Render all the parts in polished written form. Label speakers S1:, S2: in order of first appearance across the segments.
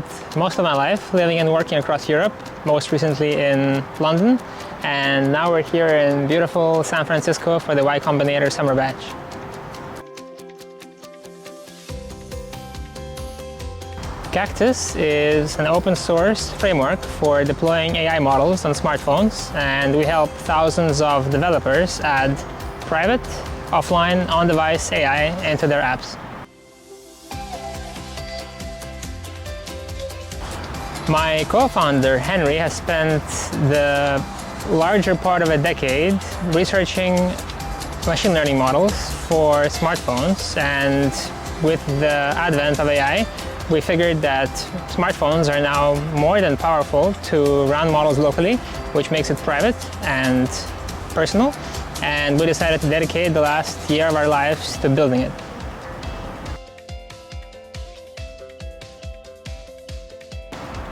S1: spent most of my life living and working across Europe, most recently in London, and now we're here in beautiful San Francisco for the Y Combinator summer batch. Cactus is an open source framework for deploying AI models on smartphones, and we help thousands of developers add private, offline, on-device AI into their apps. My co-founder, Henry, has spent the larger part of a decade researching machine learning models for smartphones, and with the advent of AI, we figured that smartphones are now more than powerful to run models locally, which makes it private and personal, and we decided to dedicate the last year of our lives to building it.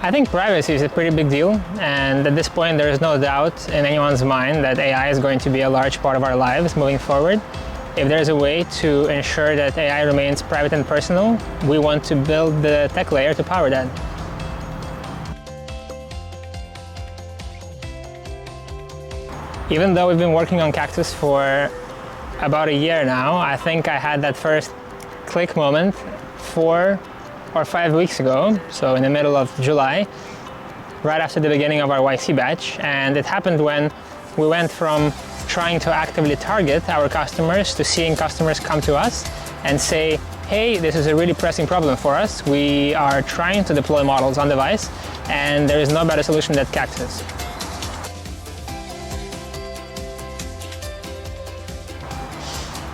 S1: I think privacy is a pretty big deal, and at this point there is no doubt in anyone's mind that AI is going to be a large part of our lives moving forward. If there's a way to ensure that AI remains private and personal, we want to build the tech layer to power that. Even though we've been working on Cactus for about a year now, I think I had that first click moment 4 or 5 weeks ago, so in the middle of July, right after the beginning of our YC batch, and it happened when we went from trying to actively target our customers to seeing customers come to us and say, hey, this is a really pressing problem for us. We are trying to deploy models on device, and there is no better solution than Cactus.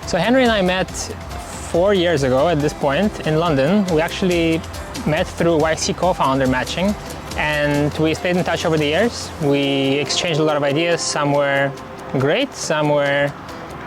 S1: So Henry and I met 4 years ago at this point in London. We actually met through YC co-founder matching, and we stayed in touch over the years. We exchanged a lot of ideas. Some were great, some were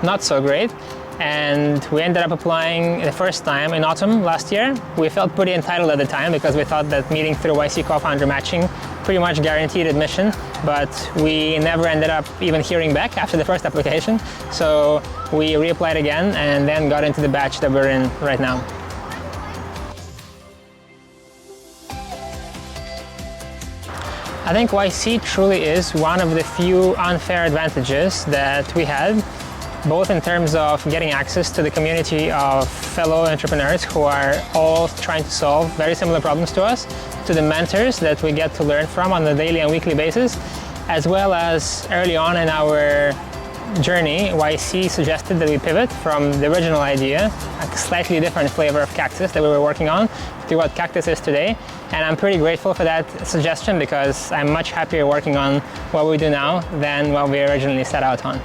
S1: not so great, and we ended up applying the first time in autumn last year. We felt pretty entitled at the time because we thought that meeting through YC co-founder matching pretty much guaranteed admission, but we never ended up even hearing back after the first application. So we reapplied again and then got into the batch that we're in right now. I think YC truly is one of the few unfair advantages that we had, both in terms of getting access to the community of fellow entrepreneurs who are all trying to solve very similar problems to us, to the mentors that we get to learn from on a daily and weekly basis, as well as early on in our journey, YC suggested that we pivot from the original idea, a slightly different flavor of Cactus that we were working on, to what Cactus is today. And I'm pretty grateful for that suggestion because I'm much happier working on what we do now than what we originally set out on.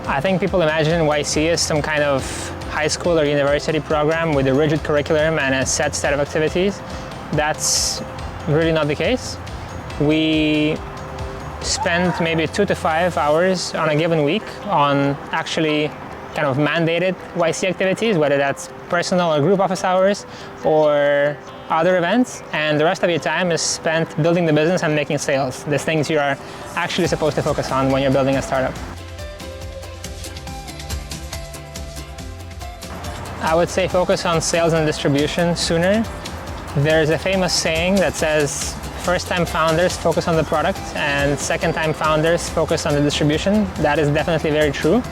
S1: I think people imagine YC as some kind of high school or university program with a rigid curriculum and a set of activities. That's really not the case. We spend maybe 2 to 5 hours on a given week on actually kind of mandated YC activities, whether that's personal or group office hours or other events, and the rest of your time is spent building the business and making sales, the things you are actually supposed to focus on when you're building a startup. I would say focus on sales and distribution sooner. There's a famous saying that says, first-time founders focus on the product and second-time founders focus on the distribution. That is definitely very true.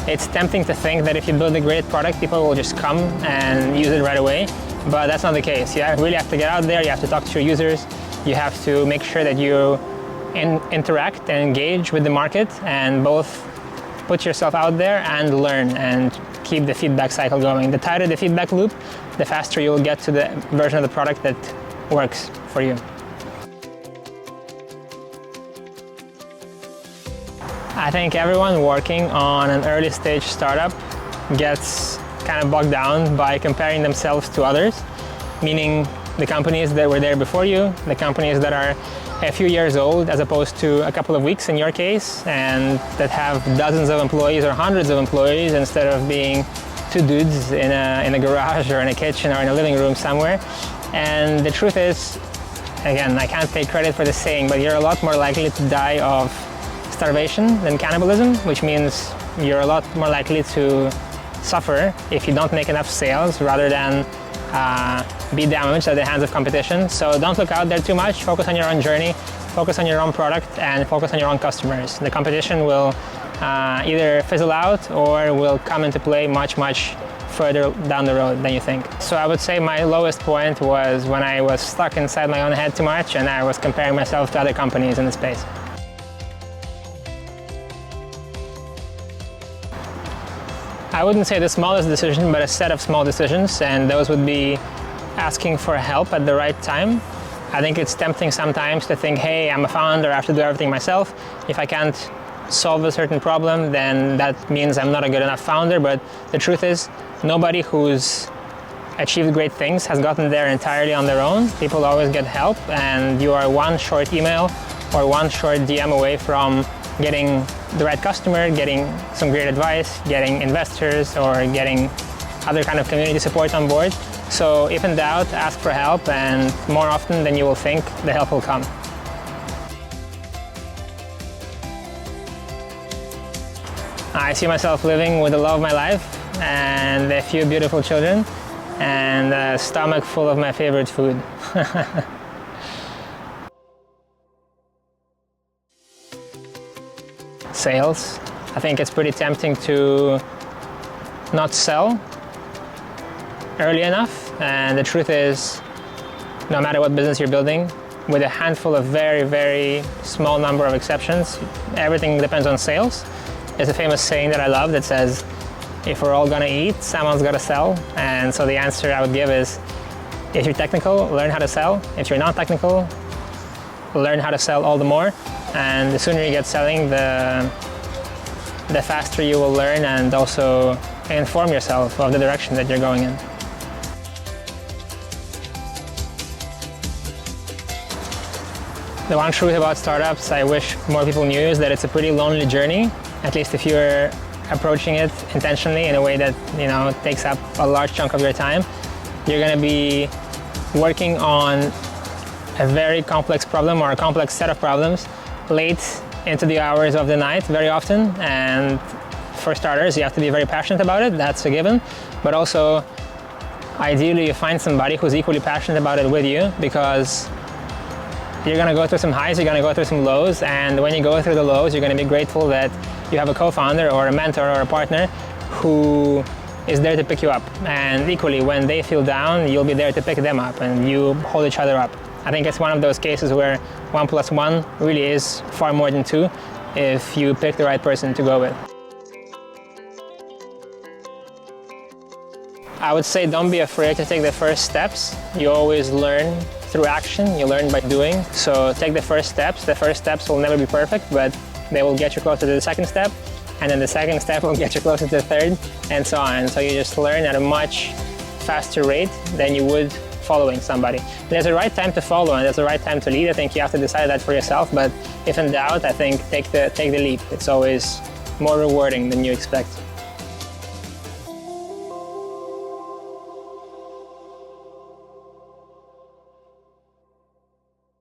S1: It's tempting to think that if you build a great product, people will just come and use it right away, but that's not the case. You really have to get out there, you have to talk to your users, you have to make sure that you interact and engage with the market and both put yourself out there and learn and keep the feedback cycle going. The tighter the feedback loop, the faster you'll get to the version of the product that works for you. I think everyone working on an early stage startup gets kind of bogged down by comparing themselves to others, meaning the companies that were there before you, the companies that are a few years old as opposed to a couple of weeks in your case, and that have dozens of employees or hundreds of employees instead of being 2 dudes in a garage or in a kitchen or in a living room somewhere. And the truth is, again, I can't take credit for the saying, but you're a lot more likely to die of starvation than cannibalism, which means you're a lot more likely to suffer if you don't make enough sales rather than be damaged at the hands of competition. So don't look out there too much, focus on your own journey, focus on your own product, and focus on your own customers. The competition will either fizzle out or will come into play much further down the road than you think. So I would say my lowest point was when I was stuck inside my own head too much and I was comparing myself to other companies in the space. I wouldn't say the smallest decision, but a set of small decisions, and those would be asking for help at the right time. I think it's tempting sometimes to think, hey, I'm a founder, I have to do everything myself. If I can't solve a certain problem, then that means I'm not a good enough founder. But the truth is, nobody who's achieved great things has gotten there entirely on their own. People always get help, and you are one short email or one short DM away from getting the right customer, getting some great advice, getting investors, or getting other kind of community support on board. So if in doubt, ask for help, and more often than you will think, the help will come. I see myself living with the love of my life and a few beautiful children and a stomach full of my favorite food. Sales. I think it's pretty tempting to not sell early enough, and the truth is, no matter what business you're building, with a handful of very small number of exceptions, everything depends on sales. There's a famous saying that I love that says, if we're all gonna eat, someone's gotta sell. And so the answer I would give is, if you're technical, learn how to sell. If you're not technical, learn how to sell all the more. And the sooner you get selling, the faster you will learn and also inform yourself of the direction that you're going in. The one truth about startups I wish more people knew is that it's a pretty lonely journey, at least if you're approaching it intentionally in a way that, takes up a large chunk of your time. You're going to be working on a very complex problem or a complex set of problems late into the hours of the night very often, and for starters you have to be very passionate about it, that's a given, but also ideally you find somebody who's equally passionate about it with you, because you're going to go through some highs, you're going to go through some lows, and when you go through the lows you're going to be grateful that you have a co-founder or a mentor or a partner who is there to pick you up, and equally when they feel down you'll be there to pick them up and you hold each other up. I think it's one of those cases where 1 + 1 really is far more than 2 if you pick the right person to go with. I would say don't be afraid to take the first steps. You always learn through action, you learn by doing. So take the first steps. The first steps will never be perfect, but they will get you closer to the second step, and then the second step will get you closer to the third, and so on. So you just learn at a much faster rate than you would following somebody. There's a right time to follow and there's a right time to lead. I think you have to decide that for yourself, but if in doubt, I think take the leap. It's always more rewarding than you expect.